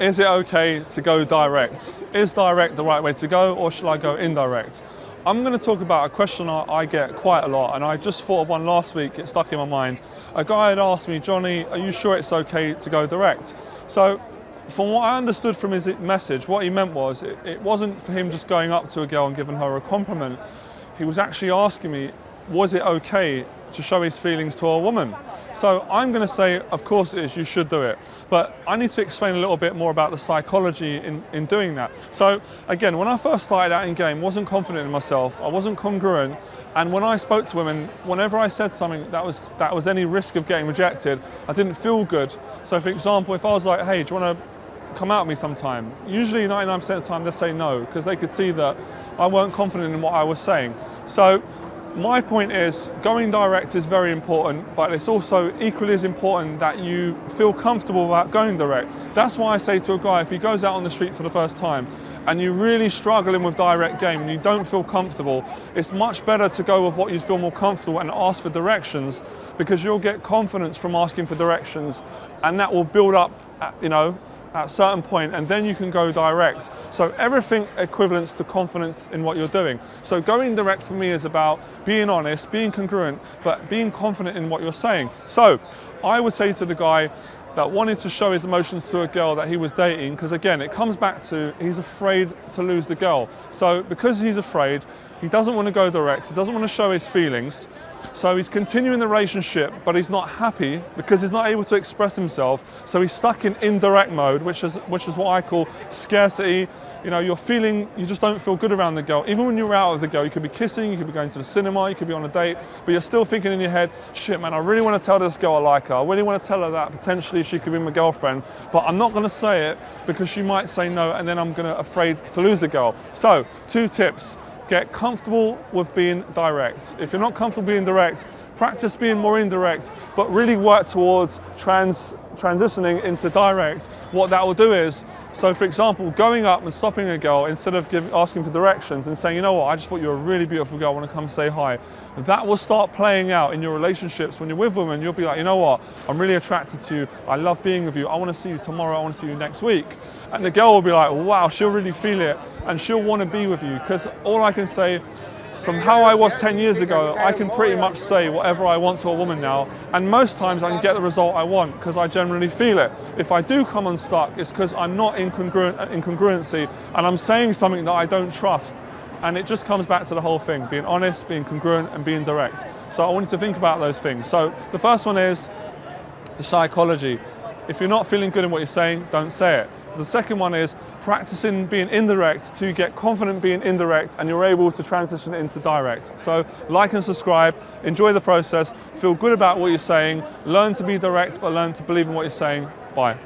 is it okay to go direct? Is direct the right way to go, or should I go indirect? I'm going to talk about a question I get quite a lot, and I just thought of one last week. It stuck in my mind. A guy had asked me, Johnny, are you sure it's okay to go direct? So from what I understood from his message, what he meant was it wasn't for him just going up to a girl and giving her a compliment. He was actually asking me, was it okay to show his feelings to a woman? So I'm going to say, of course it is, you should do it. But I need to explain a little bit more about the psychology in doing that. So again, when I first started out in game, wasn't confident in myself, I wasn't congruent, and when I spoke to women, whenever I said something that was any risk of getting rejected, I didn't feel good. So for example, if I was like, hey, do you want to come out with me sometime? Usually 99% of the time they say no, because they could see that I weren't confident in what I was saying. So my point is, going direct is very important, but it's also equally as important that you feel comfortable about going direct. That's why I say to a guy, if he goes out on the street for the first time and you're really struggling with direct game and you don't feel comfortable, it's much better to go with what you feel more comfortable and ask for directions, because you'll get confidence from asking for directions, and that will build up, at a certain point, and then you can go direct. So everything equivalents to confidence in what you're doing. So going direct for me is about being honest, being congruent, but being confident in what you're saying. So I would say to the guy that wanted to show his emotions to a girl that he was dating, because again, it comes back to he's afraid to lose the girl. So because he's afraid, he doesn't want to go direct, he doesn't want to show his feelings. So he's continuing the relationship, but he's not happy because he's not able to express himself. So he's stuck in indirect mode, which is what I call scarcity. You just don't feel good around the girl. Even when you're out with the girl, you could be kissing, you could be going to the cinema, you could be on a date, but you're still thinking in your head, shit man, I really want to tell this girl I like her. I really want to tell her that potentially she could be my girlfriend, but I'm not going to say it because she might say no, and then I'm afraid to lose the girl. So 2 tips. Get comfortable with being direct. If you're not comfortable being direct, practice being more indirect, but really work towards transitioning into direct. What that will do is, so for example, going up and stopping a girl instead of asking for directions and saying, you know what, I just thought you were a really beautiful girl, I want to come say hi. That will start playing out in your relationships. When you're with women, you'll be like, you know what, I'm really attracted to you, I love being with you, I want to see you tomorrow, I want to see you next week. And the girl will be like, wow, she'll really feel it, and she'll want to be with you. Because all I can say, from how I was 10 years ago, I can pretty much say whatever I want to a woman now, and most times I can get the result I want because I generally feel it. If I do come unstuck, it's because I'm not in congruency and I'm saying something that I don't trust. And it just comes back to the whole thing, being honest, being congruent, and being direct. So I wanted to think about those things. So the first one is the psychology. If you're not feeling good in what you're saying, don't say it. The second one is practicing being indirect to get confident being indirect, and you're able to transition it into direct. So like and subscribe, enjoy the process, feel good about what you're saying, learn to be direct, but learn to believe in what you're saying. Bye.